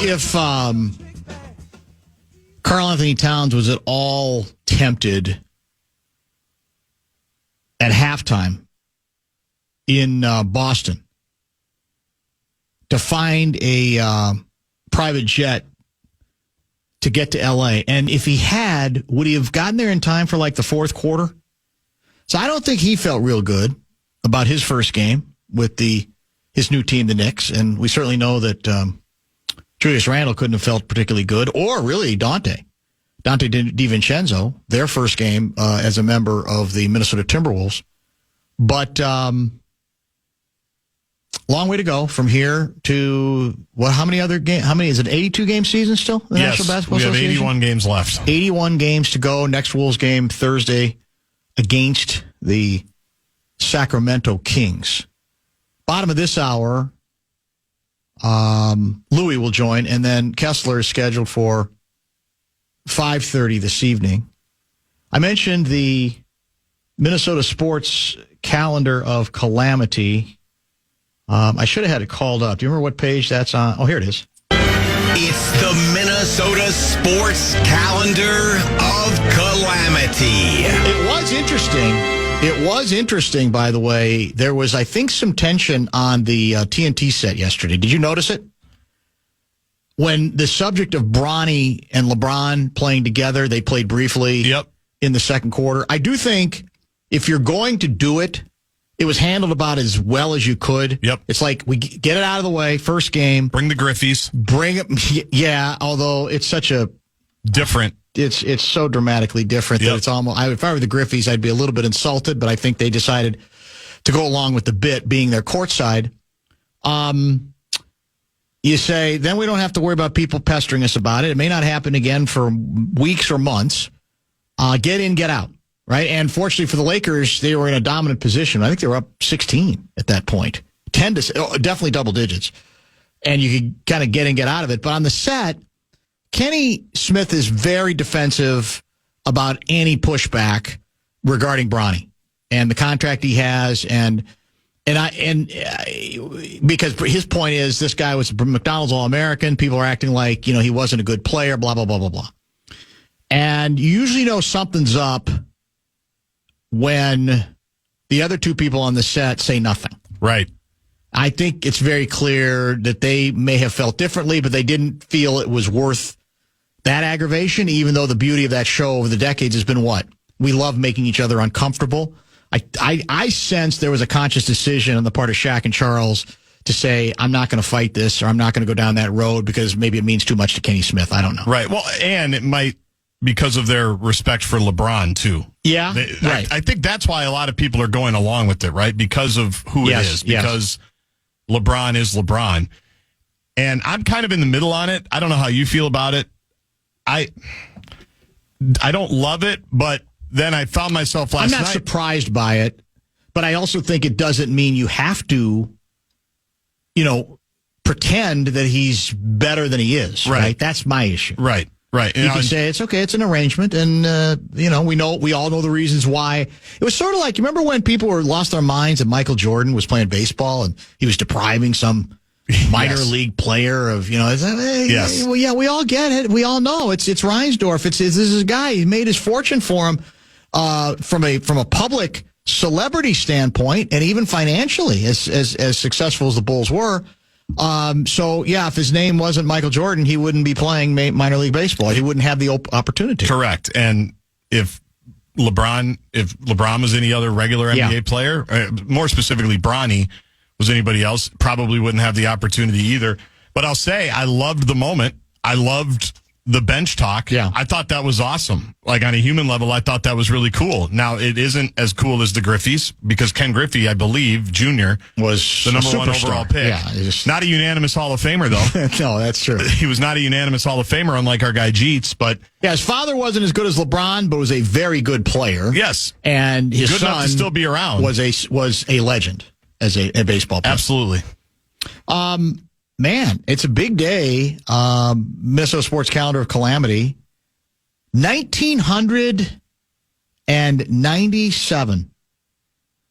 if Karl Anthony Towns was at all tempted at halftime in Boston to find a private jet to get to L.A., and if he had, would he have gotten there in time for like the fourth quarter? So I don't think he felt real good about his first game with his new team, the Knicks, and we certainly know that Julius Randle couldn't have felt particularly good, or really Dante DiVincenzo, their first game as a member of the Minnesota Timberwolves. But long way to go from here to how many other games? How many is it? 82 game season still? The yes, National Basketball we have Association? 81 games left. 81 games to go. Next Wolves game Thursday against the Sacramento Kings. Bottom of this hour, Louis will join, and then Kessler is scheduled for 5:30 this evening. I mentioned the Minnesota sports calendar of Calamity. I should have had it called up. Do you remember what page that's on? Oh, here it is. It's the Minnesota sports calendar of Calamity. It was interesting. It was interesting, by the way. There was, I think, some tension on the TNT set yesterday. Did you notice it? When the subject of Bronny and LeBron playing together, they played briefly in the second quarter. I do think if you're going to do it, it was handled about as well as you could. Yep. It's like, we get it out of the way, first game. Bring the Griffies. Bring it. Yeah, although it's such a... Different. It's so dramatically different that it's almost... if I were the Griffies, I'd be a little bit insulted, but I think they decided to go along with the bit being their courtside. You say, then we don't have to worry about people pestering us about it. It may not happen again for weeks or months. Get in, get out. Right, and fortunately for the Lakers, they were in a dominant position. I think they were up 16 at that point, definitely double digits, and you could kind of get in, get out of it. But on the set, Kenny Smith is very defensive about any pushback regarding Bronny and the contract he has, and because his point is this guy was a McDonald's All-American. People are acting like he wasn't a good player. Blah blah blah blah blah, and you usually know something's up when the other two people on the set say nothing. Right. I think it's very clear that they may have felt differently, but they didn't feel it was worth that aggravation, even though the beauty of that show over the decades has been what? We love making each other uncomfortable. I sense there was a conscious decision on the part of Shaq and Charles to say, I'm not going to fight this, or I'm not going to go down that road because maybe it means too much to Kenny Smith. I don't know. Right. Well, and it might... because of their respect for LeBron, too. Yeah, right. I think that's why a lot of people are going along with it, right? Because of who it is. Because LeBron is LeBron. And I'm kind of in the middle on it. I don't know how you feel about it. I don't love it, but then I found myself last night. I'm not surprised by it, but I also think it doesn't mean you have to, pretend that he's better than he is, right? That's my issue. Right. Right. You can say, it's okay, it's an arrangement, and, we all know the reasons why. It was sort of like, you remember when people lost their minds that Michael Jordan was playing baseball, and he was depriving some minor league player of, yes. Well, yeah, we all get it. We all know. It's Reinsdorf. This is a guy. He made his fortune for him from a public celebrity standpoint, and even financially, as successful as the Bulls were. If his name wasn't Michael Jordan, he wouldn't be playing minor league baseball. He wouldn't have the opportunity. Correct. And if LeBron was any other regular NBA player, more specifically Bronny was anybody else, probably wouldn't have the opportunity either. But I'll say I loved the moment. I loved the bench talk. Yeah. I thought that was awesome. Like, on a human level, I thought that was really cool. Now, it isn't as cool as the Griffies, because Ken Griffey, I believe, Jr. was the number one overall pick. Yeah, not a unanimous Hall of Famer, though. No, that's true. He was not a unanimous Hall of Famer, unlike our guy Jeets, but... Yeah, his father wasn't as good as LeBron, but was a very good player. Yes. And his good son enough to still be around. Was a legend as a baseball player. Absolutely. Man, it's a big day. Minnesota Sports Calendar of Calamity. 1997.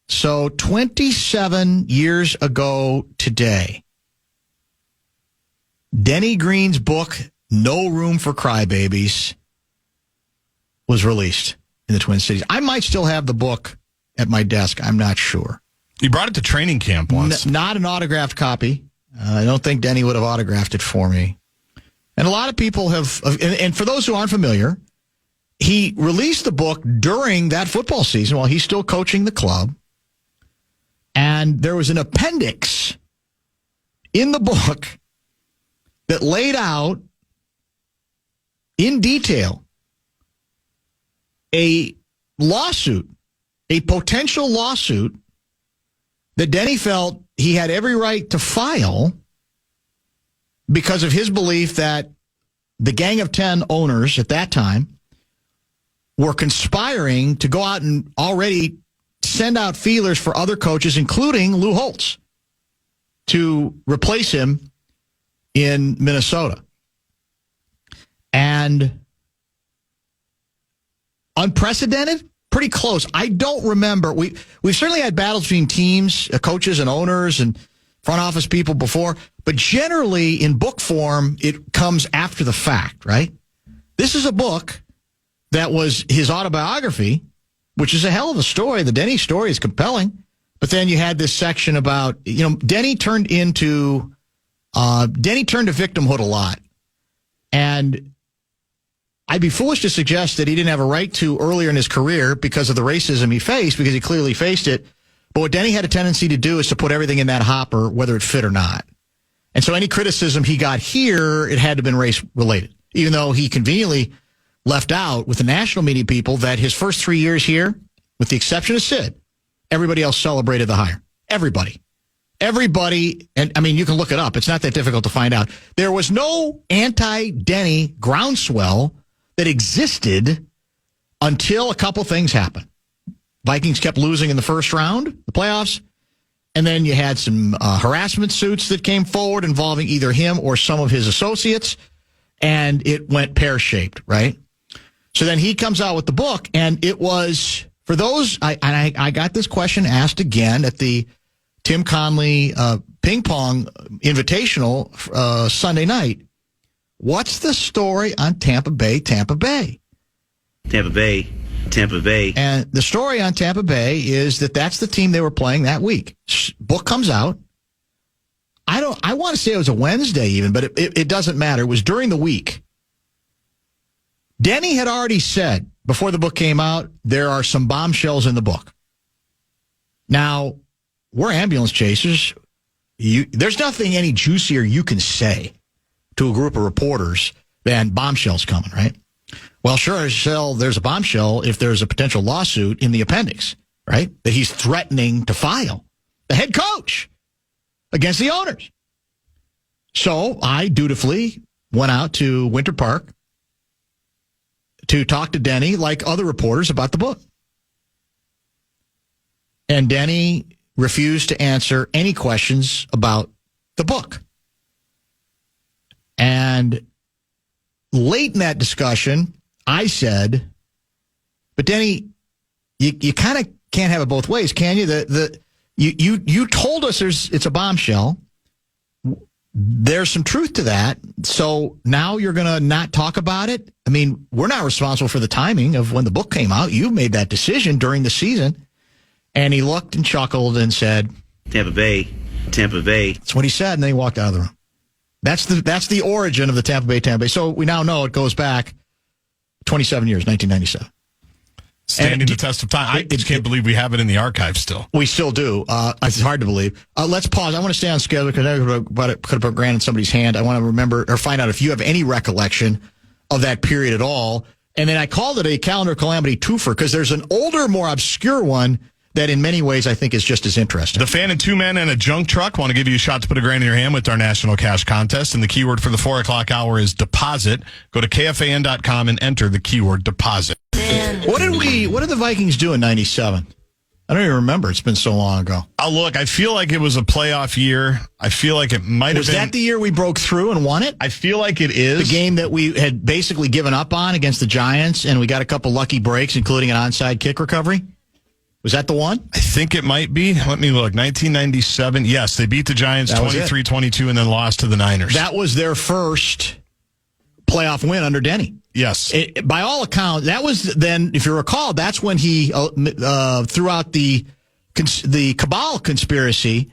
So 27 years ago today. Denny Green's book, No Room for Crybabies, was released in the Twin Cities. I might still have the book at my desk. I'm not sure. You brought it to training camp once. Not an autographed copy. I don't think Denny would have autographed it for me. And a lot of people have, and for those who aren't familiar, he released the book during that football season while he's still coaching the club. And there was an appendix in the book that laid out in detail a lawsuit, a potential lawsuit that Denny felt he had every right to file because of his belief that the Gang of 10 owners at that time were conspiring to go out and already send out feelers for other coaches, including Lou Holtz, to replace him in Minnesota. And unprecedented? Pretty close. I don't remember. We've certainly had battles between teams, coaches and owners and front office people before, but generally in book form, it comes after the fact, right? This is a book that was his autobiography, which is a hell of a story. The Denny story is compelling. But then you had this section about, Denny turned to victimhood a lot. And I'd be foolish to suggest that he didn't have a right to earlier in his career because of the racism he faced, because he clearly faced it. But what Denny had a tendency to do is to put everything in that hopper, whether it fit or not. And so any criticism he got here, it had to have been race-related, even though he conveniently left out with the national media people that his first 3 years here, with the exception of Sid, everybody else celebrated the hire. Everybody. And I mean, you can look it up. It's not that difficult to find out. There was no anti-Denny groundswell that existed until a couple things happened. Vikings kept losing in the first round, the playoffs, and then you had some harassment suits that came forward involving either him or some of his associates, and it went pear-shaped, right? So then he comes out with the book, and it was, for those, I got this question asked again at the Tim Conley Ping Pong Invitational Sunday night. What's the story on Tampa Bay? Tampa Bay. And the story on Tampa Bay is that's the team they were playing that week. Book comes out. I want to say it was a Wednesday even, but it doesn't matter. It was during the week. Denny had already said before the book came out, there are some bombshells in the book. Now, we're ambulance chasers. There's nothing any juicier you can say to a group of reporters than bombshells coming, right? Well, sure, there's a bombshell if there's a potential lawsuit in the appendix, right? That he's threatening to file. The head coach against the owners. So I dutifully went out to Winter Park to talk to Denny, like other reporters, about the book. And Denny refused to answer any questions about the book. And late in that discussion, I said, but Denny, you kind of can't have it both ways, can you? You told us it's a bombshell. There's some truth to that. So now you're going to not talk about it? I mean, we're not responsible for the timing of when the book came out. You made that decision during the season. And he looked and chuckled and said, Tampa Bay. That's what he said, and then he walked out of the room. That's the origin of the Tampa Bay. So we now know it goes back 27 years, 1997. Standing the test of time. I just can't believe we have it in the archive still. We still do. It's hard to believe. Let's pause. I want to stay on schedule because I could have put Grant in somebody's hand. I want to remember or find out if you have any recollection of that period at all. And then I called it a calendar calamity twofer because there's an older, more obscure one that in many ways I think is just as interesting. The Fan and Two Men and a Junk Truck want to give you a shot to put $1,000 in your hand with our National Cash Contest. And the keyword for the 4 o'clock hour is deposit. Go to KFAN.com and enter the keyword deposit. What did the Vikings do in 97? I don't even remember. It's been so long ago. Look, I feel like it was a playoff year. I feel like it might have been. Was that the year we broke through and won it? I feel like it is. The game that we had basically given up on against the Giants, and we got a couple lucky breaks, including an onside kick recovery? Was that the one? I think it might be. Let me look. 1997. Yes, they beat the Giants 23-22 and then lost to the Niners. That was their first playoff win under Denny. Yes. By all accounts, that was then, if you recall, that's when he threw out the Cabal conspiracy.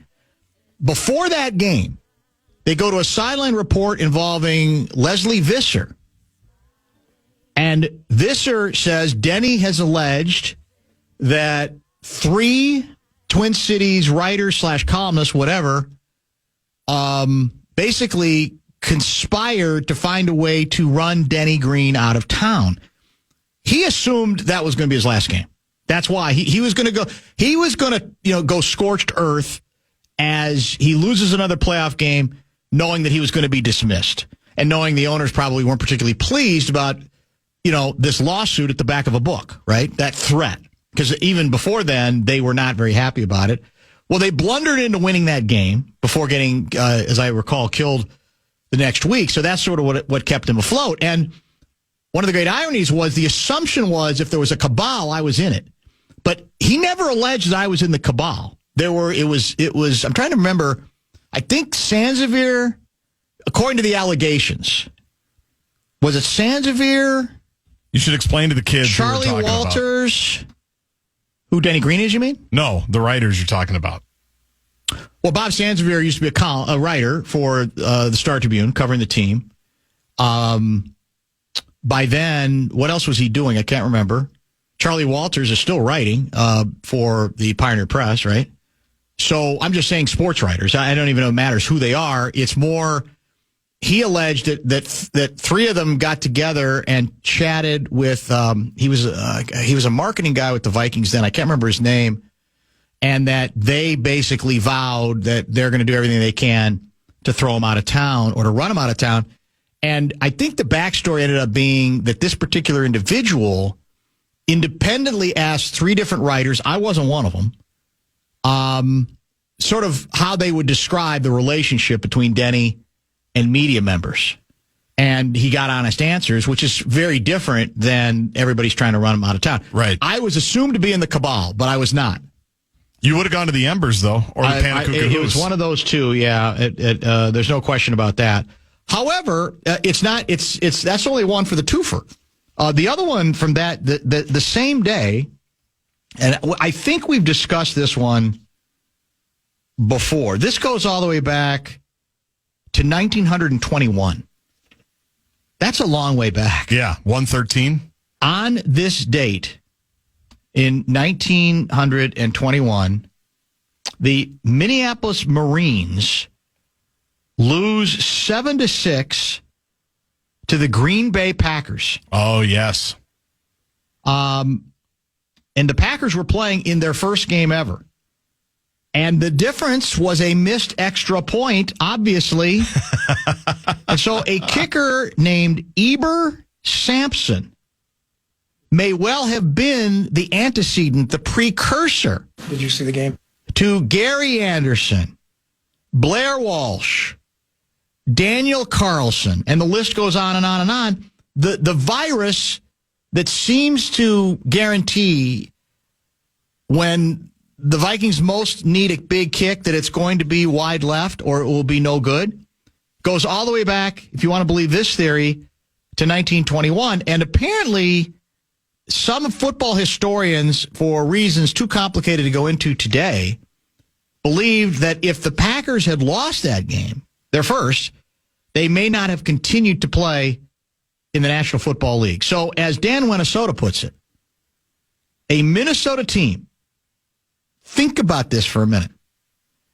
Before that game, they go to a sideline report involving Leslie Visser. And Visser says Denny has alleged that 3 Twin Cities writers / columnists, whatever, basically conspired to find a way to run Denny Green out of town. He assumed that was going to be his last game. That's why he was going to go. He was going to go scorched earth as he loses another playoff game, knowing that he was going to be dismissed and knowing the owners probably weren't particularly pleased about this lawsuit at the back of a book, right? That threat. Because even before then, they were not very happy about it. Well, they blundered into winning that game before getting, as I recall, killed the next week. So that's sort of what kept him afloat. And one of the great ironies was the assumption was if there was a cabal, I was in it. But he never alleged that I was in the cabal. It was. I'm trying to remember. I think Sansevier, according to the allegations, was it Sansevier? You should explain to the kids. Charlie Walters. Who, Denny Green is, you mean? No, the writers you're talking about. Well, Bob Sansevier used to be a writer for the Star Tribune, covering the team. By then, what else was he doing? I can't remember. Charlie Walters is still writing for the Pioneer Press, right? So I'm just saying sports writers. I don't even know if it matters who they are. It's more, he alleged that 3 of them got together and chatted with, he was a marketing guy with the Vikings then. I can't remember his name. And that they basically vowed that they're going to do everything they can to throw him out of town or to run him out of town. And I think the backstory ended up being that this particular individual independently asked 3 different writers, I wasn't one of them, sort of how they would describe the relationship between Denny and media members. And he got honest answers, which is very different than everybody's trying to run him out of town. Right. I was assumed to be in the cabal, but I was not. You would have gone to the Embers, though, or the Panacucahoos. It was one of those two, yeah. There's no question about that. However, it's not. It's that's only one for the twofer. The other one from that the same day, and I think we've discussed this one before. This goes all the way back to 1921. That's a long way back. Yeah, 113. On this date, in 1921, the Minneapolis Marines lose 7-6 to the Green Bay Packers. Oh, yes. And the Packers were playing in their first game ever. And the difference was a missed extra point, obviously. And so a kicker named Eber Sampson may well have been the antecedent, the precursor. Did you see the game? To Gary Anderson, Blair Walsh, Daniel Carlson, and the list goes on and on and on. The virus that seems to guarantee when the Vikings most need a big kick that it's going to be wide left or it will be no good goes all the way back, if you want to believe this theory, to 1921. And apparently some football historians, for reasons too complicated to go into today, believed that if the Packers had lost that game, their first, they may not have continued to play in the National Football League. So as Dan Minnesota puts it, a Minnesota team, think about this for a minute,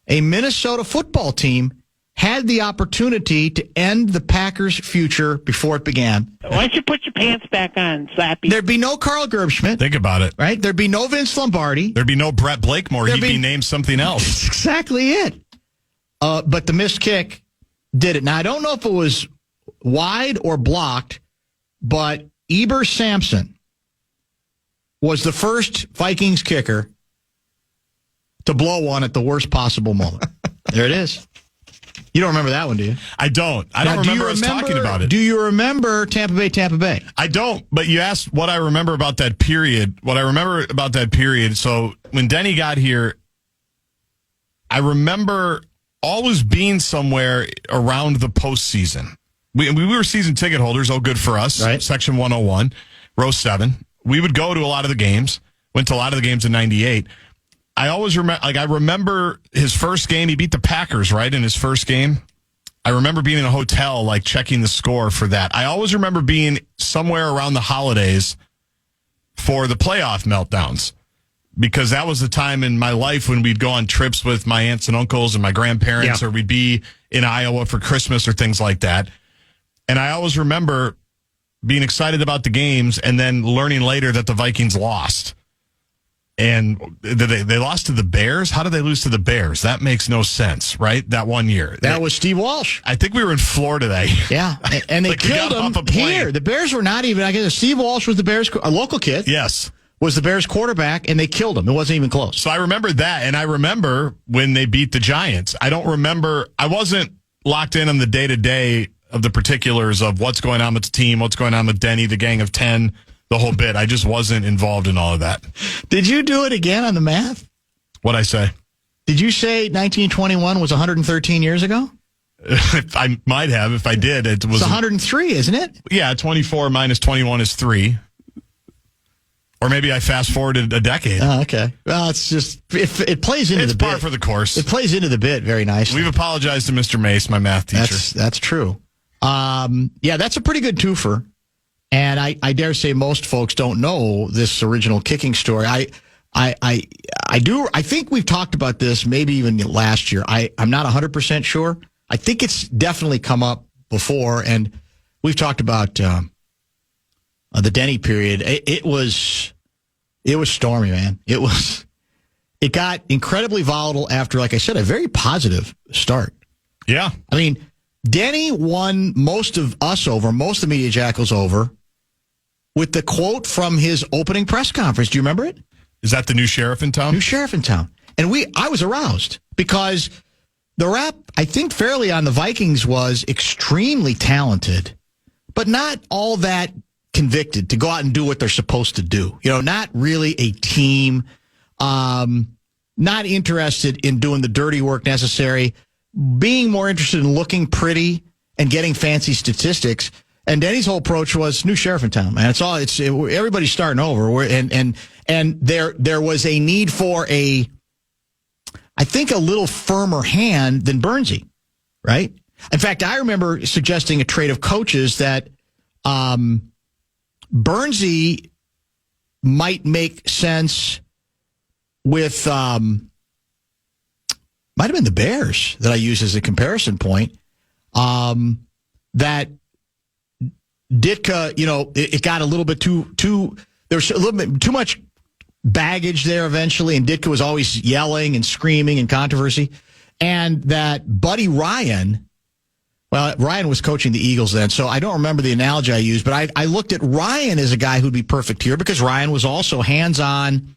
a Minnesota football team had the opportunity to end the Packers' future before it began. Why don't you put your pants back on, Slappy? There'd be no Carl Gerbschmidt. Think about it. Right? There'd be no Vince Lombardi. There'd be no Brett Blakemore. He'd be named something else. That's exactly it. But the missed kick did it. Now, I don't know if it was wide or blocked, but Eber Sampson was the first Vikings kicker to blow one at the worst possible moment. There it is. You don't remember that one, do you? I don't. I don't remember us talking about it. Do you remember Tampa Bay? I don't, but you asked what I remember about that period. What I remember about that period, so when Denny got here, I remember always being somewhere around the postseason. We were season ticket holders. Oh, good for us. Right. Section 101, row 7. We would go to a lot of the games. Went to a lot of the games in 98. I always remember, I remember his first game. He beat the Packers, right, in his first game. I remember being in a hotel, checking the score for that. I always remember being somewhere around the holidays for the playoff meltdowns, because that was the time in my life when we'd go on trips with my aunts and uncles and my grandparents, or we'd be in Iowa for Christmas or things like that. And I always remember being excited about the games and then learning later that the Vikings lost. And they lost to the Bears? How did they lose to the Bears? That makes no sense, right? That one year. That was Steve Walsh. I think we were in Florida that year. Yeah, and they killed him here. The Bears were not even, I guess Steve Walsh was the Bears, a local kid. Yes. Was the Bears quarterback, and they killed him. It wasn't even close. So I remember that, and I remember when they beat the Giants. I don't remember, I wasn't locked in on the day-to-day of the particulars of what's going on with the team, what's going on with Denny, the gang of 10, the whole bit. I just wasn't involved in all of that. Did you do it again on the math? What'd I say? Did you say 1921 was 113 years ago? I might have. If I did, it was... It's 103, isn't it? Yeah, 24 minus 21 is 3. Or maybe I fast-forwarded a decade. Oh, okay. Well, it's just... It plays into the bit. It's par for the course. It plays into the bit very nicely. We've apologized to Mr. Mace, my math teacher. That's true. Yeah, that's a pretty good twofer. And I dare say most folks don't know this original kicking story. I think we've talked about this maybe even last year. I'm not 100% sure. I think it's definitely come up before, and we've talked about the Denny period. It was stormy, man. It got incredibly volatile after, like I said, a very positive start. Yeah. I mean, Denny won most of us over, most of the Media Jackals over, with the quote from his opening press conference. Do you remember it? Is that the new sheriff in town? New sheriff in town. And I was aroused because the rap, I think fairly on the Vikings, was extremely talented, but not all that convicted to go out and do what they're supposed to do. Not really a team, not interested in doing the dirty work necessary, being more interested in looking pretty and getting fancy statistics. And Denny's whole approach was new sheriff in town, man. Everybody's starting over. And there was a need for I think a little firmer hand than Bernsey, right? In fact, I remember suggesting a trade of coaches that Bernsey might make sense with, might have been the Bears that I used as a comparison point, that Ditka, it got a little bit too there was a little bit too much baggage there eventually, and Ditka was always yelling and screaming and controversy. And that Buddy Ryan, Ryan was coaching the Eagles then, so I don't remember the analogy I used, but I looked at Ryan as a guy who'd be perfect here because Ryan was also hands-on,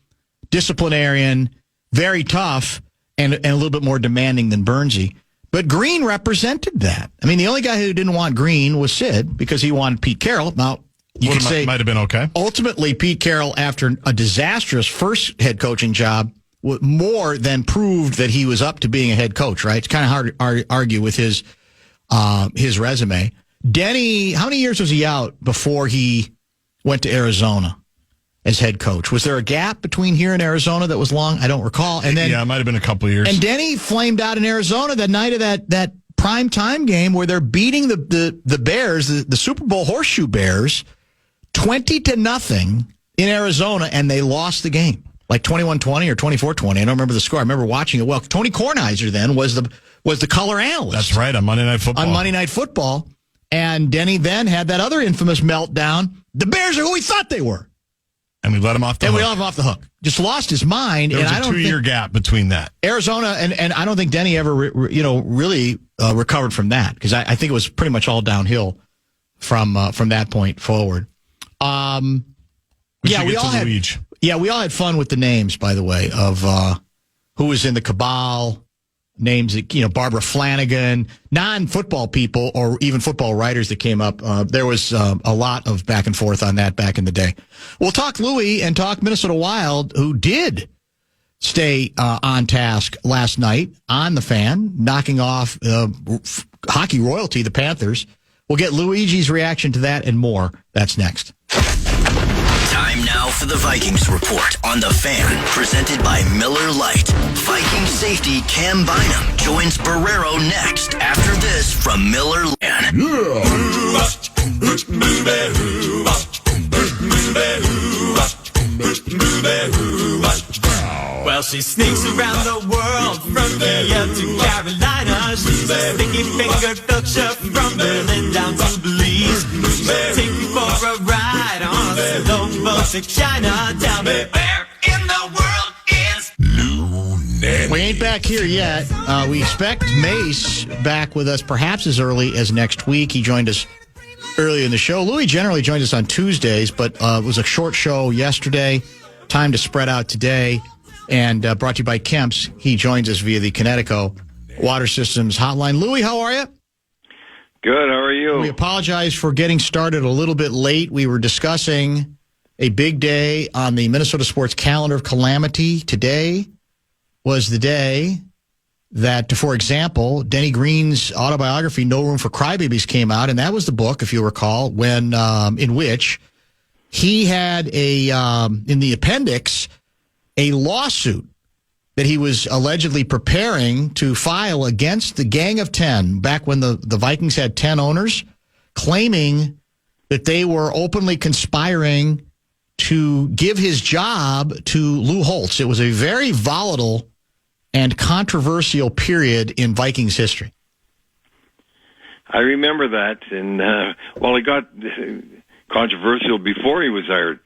disciplinarian, very tough, and a little bit more demanding than Bernsey. But Green represented that. I mean, the only guy who didn't want Green was Sid because he wanted Pete Carroll. Now, you could say might have been okay. Ultimately, Pete Carroll, after a disastrous first head coaching job, more than proved that he was up to being a head coach. Right? It's kind of hard to argue with his resume. Denny, how many years was he out before he went to Arizona as head coach? Was there a gap between here and Arizona that was long? I don't recall. And then, yeah, it might have been a couple of years. And Denny flamed out in Arizona that night of that prime time game where they're beating the Bears, the Super Bowl horseshoe Bears, 20-0 in Arizona, and they lost the game. Like 21-20 or 24-20. I don't remember the score. I remember watching it well. Tony Kornheiser then was the color analyst. That's right, on Monday Night Football. And Denny then had that other infamous meltdown. The Bears are who we thought they were. And we let him off the hook. We let him off the hook. Just lost his mind. There was a 2-year gap between that. Arizona, and I don't think Denny ever really recovered from that because I think it was pretty much all downhill from that point forward. We all had fun with the names, by the way, of who was in the cabal names, Barbara Flanagan, non-football people or even football writers that came up. There was a lot of back and forth on that back in the day. We'll talk Louie and talk Minnesota Wild, who did stay on task last night on the Fan, knocking off hockey royalty, the Panthers. We'll get Luigi's reaction to that and more. That's next. Time now for the Vikings Report on the Fan, presented by Miller Lite. Vikings safety Cam Bynum joins Barrero next after this from Miller Lite. Well, she sneaks around the world from India to Carolina. She's a sticky-fingered filcher from Berlin down to Belize. She'll take you for a ride on a slow boat to China. Tell me, where in the world is Lou Nanne? We ain't back here yet. We expect Mace back with us perhaps as early as next week. He joined us earlier in the show. Louis generally joins us on Tuesdays, but it was a short show yesterday. Time to spread out today. And brought to you by Kemp's. He joins us via the Connecticut Water Systems hotline. Louis, how are you? Good. How are you? We apologize for getting started a little bit late. We were discussing a big day on the Minnesota sports calendar of Calamity. Today was the day that, for example, Denny Green's autobiography, No Room for Crybabies, came out. And that was the book, if you recall, when in which he had in the appendix, a lawsuit that he was allegedly preparing to file against the Gang of 10, back when the Vikings had 10 owners, claiming that they were openly conspiring to give his job to Lou Holtz. It was a very volatile and controversial period in Vikings history. I remember that, and it got controversial before he was hired.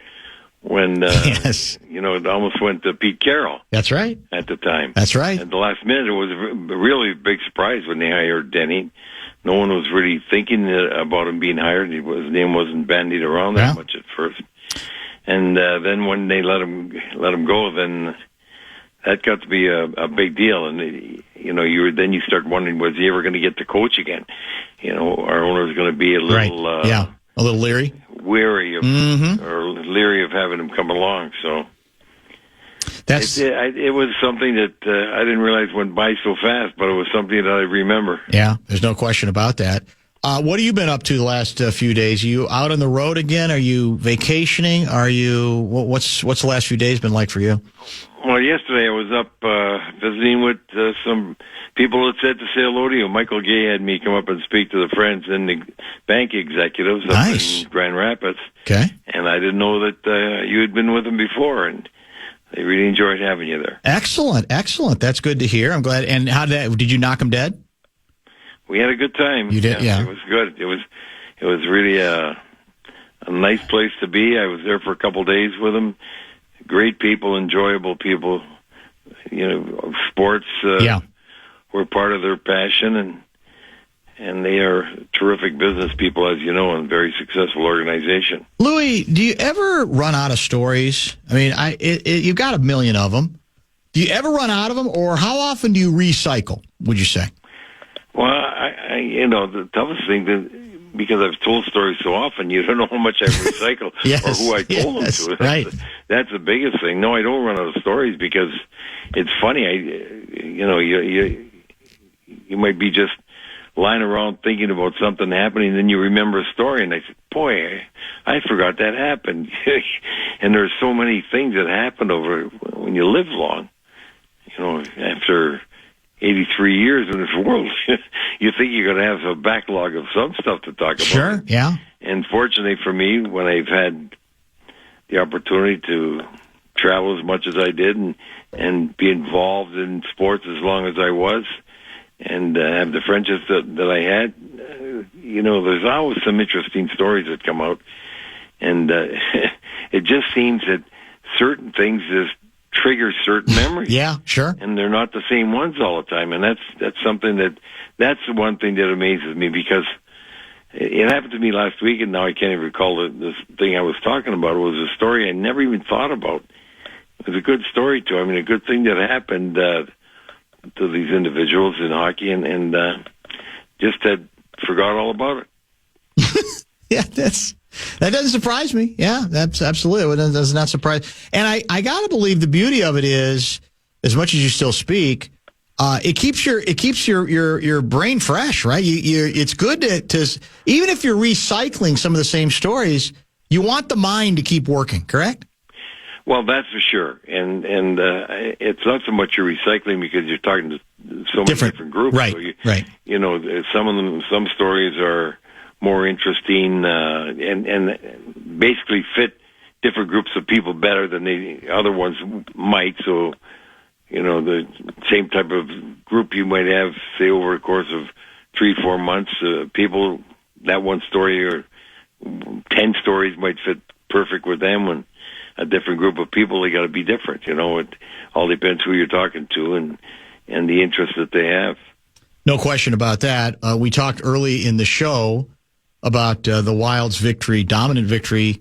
When, yes. It almost went to Pete Carroll. That's right. At the time. That's right. At the last minute, it was a really big surprise when they hired Denny. No one was really thinking about him being hired. His name wasn't bandied around that much at first. And then when they let him go, then that got to be a big deal. And, then you start wondering, was he ever going to get to coach again? Our owner's going to be a little... a little leery. Wary of, or leery of having him come along. So it was something that I didn't realize went by so fast, but it was something that I remember. Yeah, there's no question about that. What have you been up to the last few days? Are you out on the road again? Are you vacationing? Are you what's the last few days been like for you? Well, yesterday I was up visiting with some people that said to say hello to you. Michael Gay had me come up and speak to the friends and the bank executives up in Grand Rapids. Okay. And I didn't know that you had been with them before, and they really enjoyed having you there. Excellent. That's good to hear. I'm glad. And did you knock them dead? We had a good time. You did, yeah. It was good. It was really a nice place to be. I was there for a couple of days with them. Great people, enjoyable people. Sports were part of their passion, and they are terrific business people, as you know, and very successful organization. Louis, do you ever run out of stories? I mean, you've got a million of them. Do you ever run out of them, or how often do you recycle, would you say? Well, the toughest thing because I've told stories so often, you don't know how much I recycle or who I told them to. Right. That's the biggest thing. No, I don't run out of stories because it's funny. You might be just lying around thinking about something happening, and then you remember a story, and I said, boy, I forgot that happened. And there's so many things that happen over when you live long. After 83 years in this world, you think you're going to have a backlog of some stuff to talk about. Sure, yeah. And fortunately for me, when I've had the opportunity to travel as much as I did and be involved in sports as long as I was and have the friendships that I had, there's always some interesting stories that come out. And it just seems that certain things just trigger certain memories. Yeah, sure. And they're not the same ones all the time. And that's something that's the one thing that amazes me, because it happened to me last week, and now I can't even recall this thing I was talking about. It was a story I never even thought about. It was a good story, too. I mean, a good thing that happened these individuals in hockey, and just had forgot all about it. Yeah, that doesn't surprise me. Yeah, that's absolutely. It does not surprise. And I got to believe the beauty of it is, as much as you still speak, it keeps your brain fresh, right? It's good to even if you're recycling some of the same stories, you want the mind to keep working, correct? Well, that's for sure, and it's not so much you're recycling because you're talking to so many different groups. Right, so right. You know, some stories are more interesting and basically fit different groups of people better than the other ones might. So, you know, the same type of group you might have, say, over a course of 3-4 months, people, that one story or 10 stories might fit perfect with them. When a different group of people, they got to be different. You know, it all depends who you're talking to and the interest that they have. No question about that. We talked early in the show about the Wild's dominant victory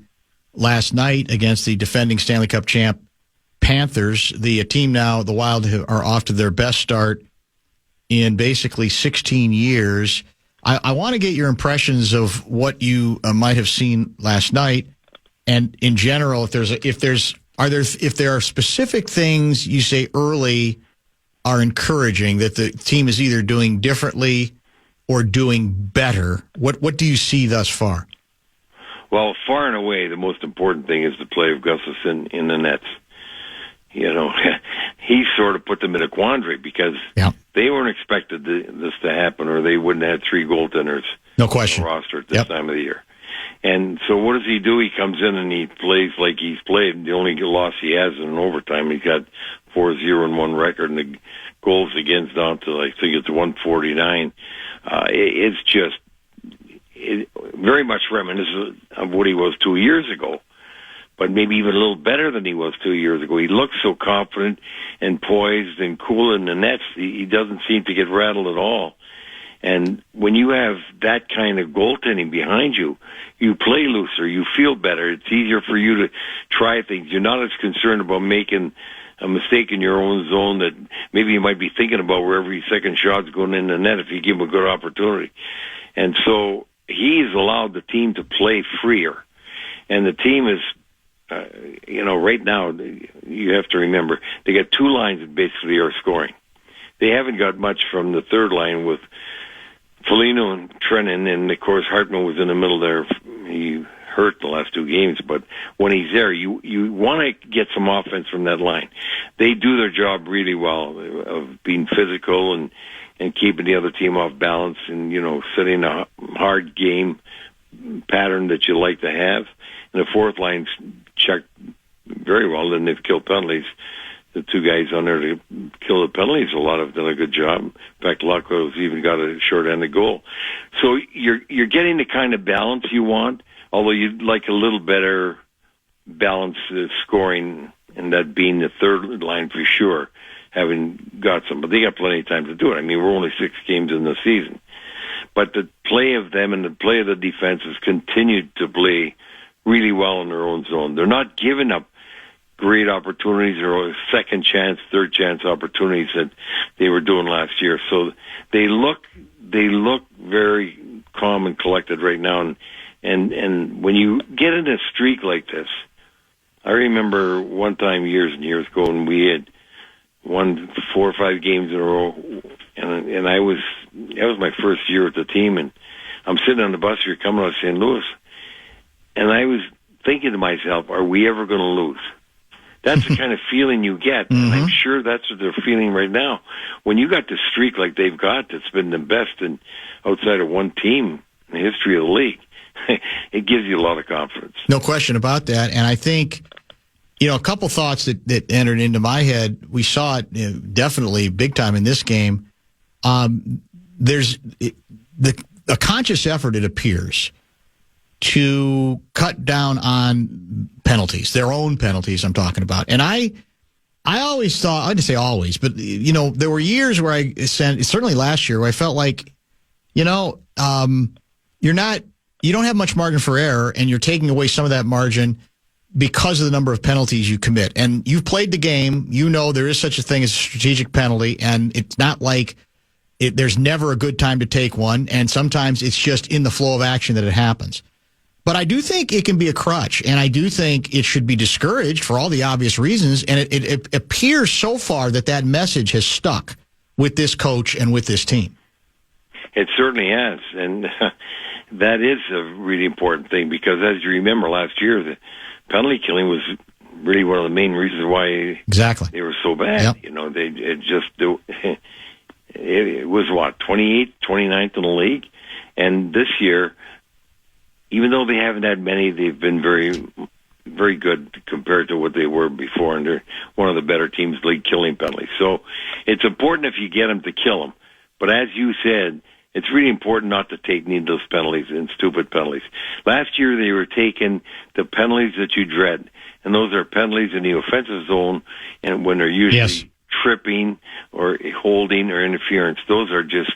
last night against the defending Stanley Cup champ Panthers. The team now, the Wild, are off to their best start in basically 16 years. I want to get your impressions of what you might have seen last night, and in general, if there are specific things you say early are encouraging that the team is either doing differently or doing better. What do you see thus far? Well, far and away, the most important thing is the play of Gustafsson in the nets. You know, he sort of put them in a quandary because they weren't expected this to happen, or they wouldn't have had 3 goaltenders no question. on the roster at this time of the year. And so what does he do? He comes in and he plays like he's played. The only loss he has in overtime, he's got 4-0-1 record, and the goals against down to, I think it's 149. It's just very much reminiscent of what he was 2 years ago, but maybe even a little better than he was 2 years ago. He looks so confident and poised and cool in the nets. He doesn't seem to get rattled at all. And when you have that kind of goaltending behind you, you play looser, you feel better. It's easier for you to try things. You're not as concerned about making a mistake in your own zone that maybe you might be thinking about where every second shot's going in the net if you give him a good opportunity. And so he's allowed the team to play freer. And the team is, right now, you have to remember, they got 2 lines that basically are scoring. They haven't got much from the third line with Foligno and Trennan, and of course Hartman was in the middle there. He hurt the last 2 games, but when he's there, you want to get some offense from that line. They do their job really well of being physical and keeping the other team off balance, and setting a hard game pattern that you like to have. And the fourth line's checked very well, and they've killed penalties. The 2 guys on there to kill the penalties, a lot have done a good job. In fact, Lucko's even got a short end of goal. So you're getting the kind of balance you want, although you'd like a little better balance scoring, and that being the third line for sure, having got some. But they got plenty of time to do it. I mean, we're only 6 games in the season. But the play of them and the play of the defense has continued to play really well in their own zone. They're not giving up great opportunities or second chance, third chance opportunities that they were doing last year. So they look very calm and collected right now. And when you get in a streak like this, I remember one time years and years ago when we had won 4 or 5 games in a row, and that was my first year with the team, and I'm sitting on the bus here coming out of St. Louis, and I was thinking to myself, are we ever going to lose? That's the kind of feeling you get, and I'm sure that's what they're feeling right now. When you got the streak like they've got, that's been the best outside of one team in the history of the league, it gives you a lot of confidence. No question about that. And I think, a couple thoughts that entered into my head. We saw it definitely big time in this game. There's a conscious effort, it appears, to cut down on penalties, their own penalties I'm talking about. And I always thought, I didn't say always, but, there were years where certainly last year, where I felt like, you don't have much margin for error, and you're taking away some of that margin because of the number of penalties you commit. And you've played the game. You know there is such a thing as a strategic penalty, and it's not like there's never a good time to take one, and sometimes it's just in the flow of action that it happens. But I do think it can be a crutch, and I do think it should be discouraged for all the obvious reasons, and it appears so far that message has stuck with this coach and with this team. It certainly has, and that is a really important thing because, as you remember, last year the penalty killing was really one of the main reasons why they were so bad. Yep. You know, it was 28th, 29th in the league, and this year, even though they haven't had many, they've been very, very good compared to what they were before, and they're one of the better teams in the league killing penalties. So it's important if you get them to kill them, but as you said, it's really important not to take needless penalties and stupid penalties. Last year, they were taking the penalties that you dread, and those are penalties in the offensive zone, and when they're usually tripping or holding or interference, those are just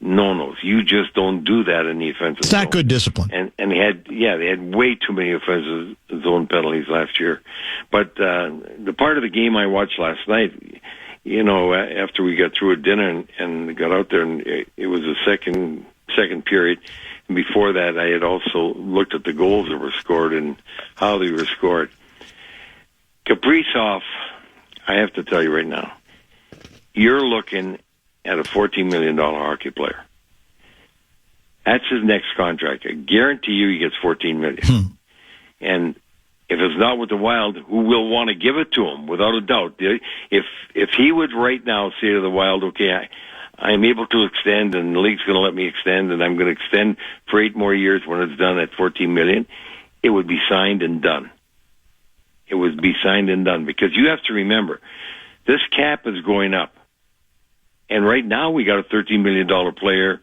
no-nos. You just don't do that in the offensive zone. It's not good discipline. And they had way too many offensive zone penalties last year. But the part of the game I watched last night, you know, after we got through at dinner and got out there, and it was the second period. And before that, I had also looked at the goals that were scored and how they were scored. Kaprizov, I have to tell you right now, you're looking at a $14 million hockey player. That's his next contract. I guarantee you he gets $14 million. And if it's not with the Wild, who will want to give it to him, without a doubt? If he would right now say to the Wild, okay, I'm able to extend, and the league's going to let me extend, and I'm going to extend for 8 more years when it's done at $14 million, it would be signed and done. It would be signed and done, because you have to remember, this cap is going up. And right now we got a $13 million player,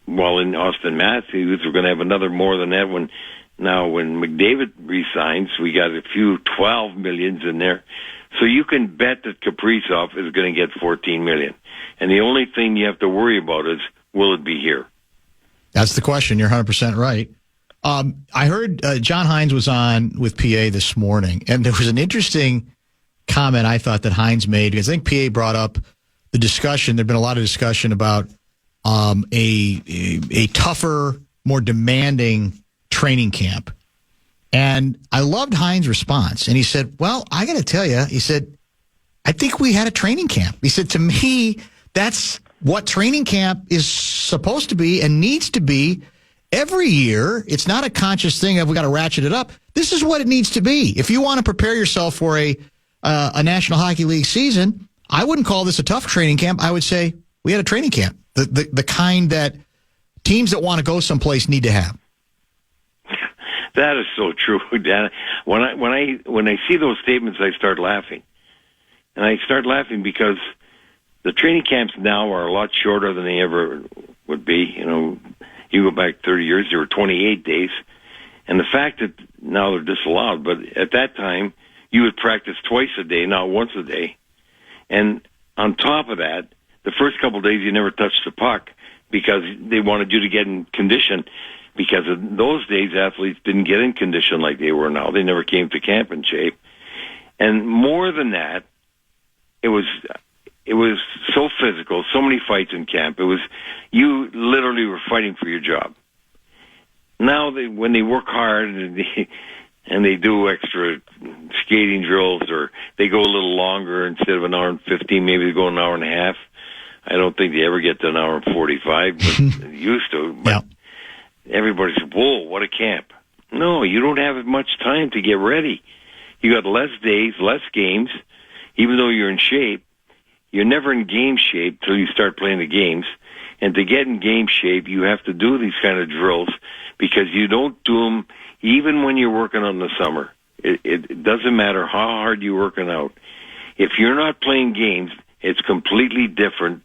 while in Austin Matthews, we're going to have another more than that when McDavid resigns. We got a few 12 millions in there. So you can bet that Kaprizov is going to get $14 million. And the only thing you have to worry about is, will it be here? That's the question. You're 100% right. I heard John Hines was on with PA this morning, and there was an interesting comment I thought that Hines made, because I think PA brought up the discussion. There'd been a lot of discussion about a tougher, more demanding training camp. And I loved Hines' response. And he said, well, I got to tell you, he said, I think we had a training camp. He said, to me, that's what training camp is supposed to be and needs to be every year. It's not a conscious thing of we got to ratchet it up. This is what it needs to be. If you want to prepare yourself for a National Hockey League season, I wouldn't call this a tough training camp. I would say we had a training camp, the kind that teams that want to go someplace need to have. That is so true, Dan. When I see those statements, I start laughing, and I start laughing because the training camps now are a lot shorter than they ever would be. You know, you go back 30 years, they were 28 days, and the fact that now they're disallowed, but at that time you would practice twice a day, not once a day, and on top of that, the first couple of days you never touched the puck because they wanted you to get in condition. Because in those days, athletes didn't get in condition like they were now. They never came to camp in shape. And more than that, it was so physical, so many fights in camp. It was, you literally were fighting for your job. Now, when they work hard and they do extra skating drills, or they go a little longer, instead of an hour and 15, maybe they go an hour and a half. I don't think they ever get to an hour and 45, but they used to. But yeah. Everybody says, whoa, what a camp. No, you don't have as much time to get ready. You got less days, less games. Even though you're in shape, you're never in game shape till you start playing the games. And to get in game shape, you have to do these kind of drills, because you don't do them even when you're working on the summer. It doesn't matter how hard you're working out. If you're not playing games, it's completely different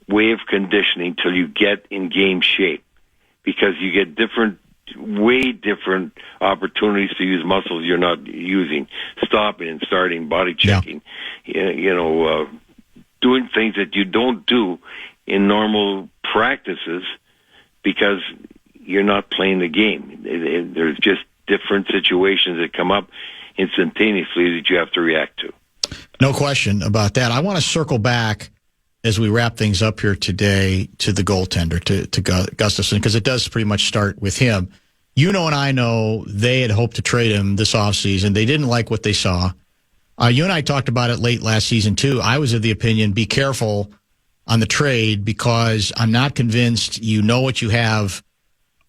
way of conditioning till you get in game shape. Because you get way different opportunities to use muscles you're not using, stopping and starting, body checking, doing things that you don't do in normal practices because you're not playing the game. There's just different situations that come up instantaneously that you have to react to. No question about that. I want to circle back as we wrap things up here today to the goaltender, to Gustafsson, because it does pretty much start with him. You know and I know they had hoped to trade him this offseason. They didn't like what they saw. You and I talked about it late last season, too. I was of the opinion, be careful on the trade because I'm not convinced you know what you have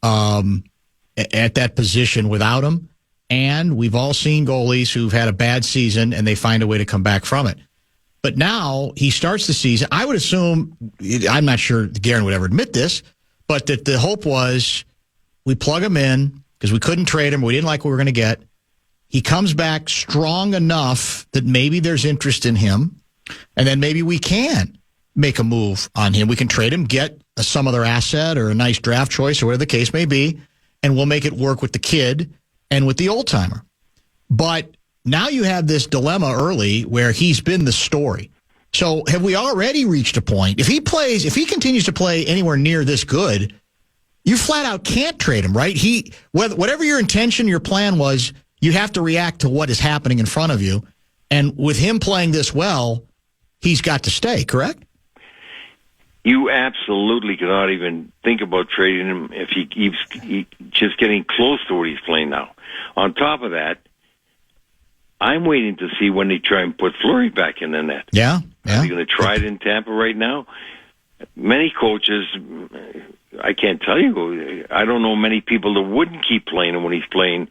at that position without him. And we've all seen goalies who've had a bad season and they find a way to come back from it. But now he starts the season. I would assume, I'm not sure Guerin would ever admit this, but that the hope was we plug him in because we couldn't trade him. We didn't like what we were going to get. He comes back strong enough that maybe there's interest in him, and then maybe we can make a move on him. We can trade him, get some other asset or a nice draft choice or whatever the case may be, and we'll make it work with the kid and with the old-timer. But now you have this dilemma early where he's been the story. So have we already reached a point? If he continues to play anywhere near this good, you flat out can't trade him, right? Whatever your intention, your plan was, you have to react to what is happening in front of you. And with him playing this well, he's got to stay, correct? You absolutely cannot even think about trading him if he keeps just getting close to what he's playing now. On top of that, I'm waiting to see when they try and put Fleury back in the net. Yeah. Are they going to try it in Tampa right now? Many coaches, I can't tell you, I don't know many people that wouldn't keep playing him when he's playing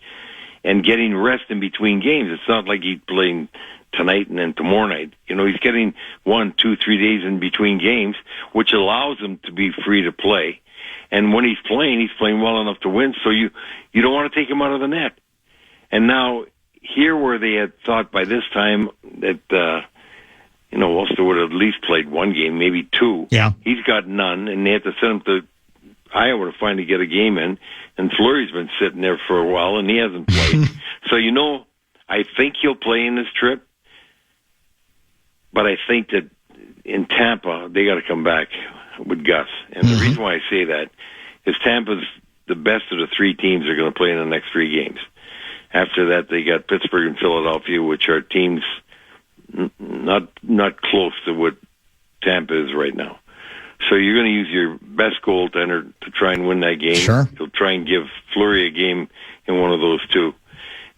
and getting rest in between games. It's not like he's playing tonight and then tomorrow night. You know, he's getting 1, 2, 3 days in between games, which allows him to be free to play. And when he's playing well enough to win, so you don't want to take him out of the net. And now, here where they had thought by this time that, Ulster would have at least played one game, maybe two. Yeah. He's got none, and they had to send him to Iowa to finally get a game in. And Fleury's been sitting there for a while, and he hasn't played. So, I think he'll play in this trip. But I think that in Tampa, they got to come back with Gus. And the reason why I say that is Tampa's the best of the three teams are going to play in the next 3 games. After that, they got Pittsburgh and Philadelphia, which are teams not close to what Tampa is right now. So you're going to use your best goaltender to try and win that game. Sure. You'll try and give Fleury a game in one of those two.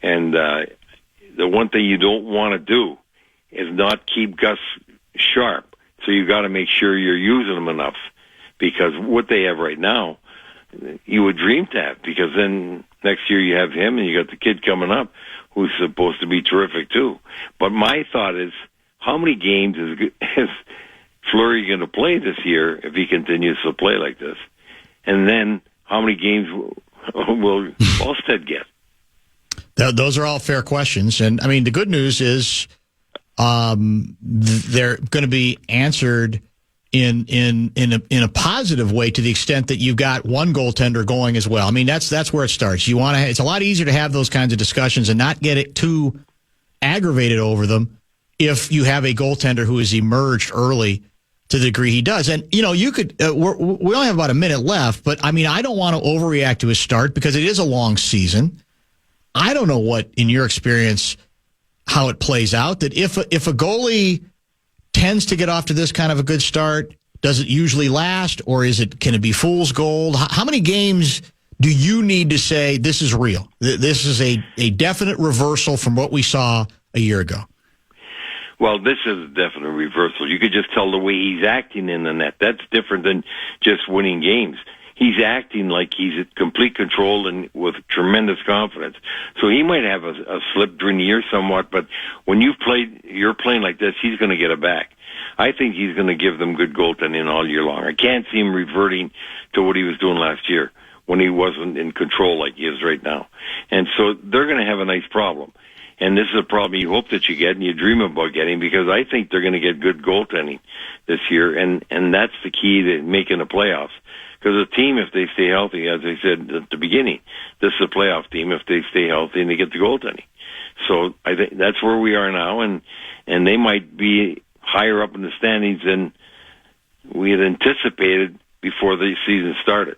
And the one thing you don't want to do is not keep Gus sharp. So you got to make sure you're using him enough, because what they have right now, you would dream to have, because then next year you have him and you got the kid coming up who's supposed to be terrific too. But my thought is, how many games is Fleury going to play this year if he continues to play like this? And then how many games will Alstead get? Those are all fair questions. And, I mean, the good news is they're going to be answered in a positive way, to the extent that you've got one goaltender going as well. I mean, that's where it starts. You want to. It's a lot easier to have those kinds of discussions and not get it too aggravated over them if you have a goaltender who has emerged early to the degree he does. And, you could, we only have about a minute left, but I mean, I don't want to overreact to his start because it is a long season. I don't know what, in your experience, how it plays out, that if a goalie tends to get off to this kind of a good start, does it usually last, or can it be fool's gold? How many games do you need to say this is real? This is a definite reversal from what we saw a year ago? Well, this is a definite reversal. You could just tell the way he's acting in the net. That's different than just winning games. He's acting like he's in complete control and with tremendous confidence. So he might have a slip during the year somewhat, but when you're playing like this, he's going to get it back. I think he's going to give them good goaltending all year long. I can't see him reverting to what he was doing last year when he wasn't in control like he is right now. And so they're going to have a nice problem. And this is a problem you hope that you get and you dream about getting, because I think they're going to get good goaltending this year, and that's the key to making the playoffs. Because a team, if they stay healthy, as I said at the beginning, this is a playoff team if they stay healthy and they get the goaltending. So I think that's where we are now, and they might be higher up in the standings than we had anticipated before the season started.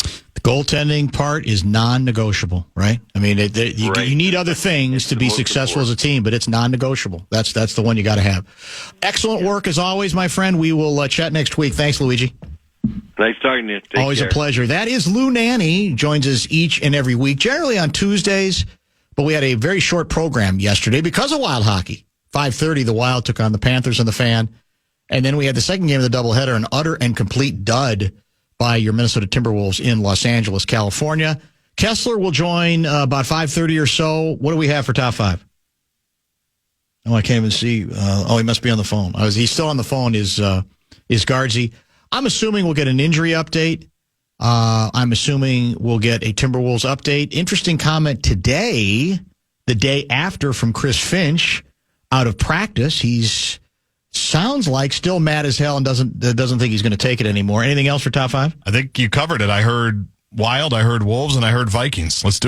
The Goaltending part is non-negotiable, right? I mean, you need other things to be successful as a team, but it's non-negotiable. That's the one you got to have. Excellent work as always, my friend. We will chat next week. Thanks, Luigi. Nice talking to you. Take Always care. A pleasure. That is Lou Nanne. Joins us each and every week, generally on Tuesdays, but we had a very short program yesterday because of Wild hockey. 5:30, the Wild took on the Panthers and the Fan, and then we had the second game of the doubleheader, an utter and complete dud by your Minnesota Timberwolves in Los Angeles, California. Kessler will join about 5:30 or so. What do we have for top five? Oh, I can't even see. He must be on the phone. He's still on the phone, is Guardsy. I'm assuming we'll get an injury update. I'm assuming we'll get a Timberwolves update. Interesting comment today, the day after, from Chris Finch out of practice. He's sounds like still mad as hell and doesn't think he's going to take it anymore. Anything else for top five? I think you covered it. I heard Wild, I heard Wolves, and I heard Vikings. Let's do it.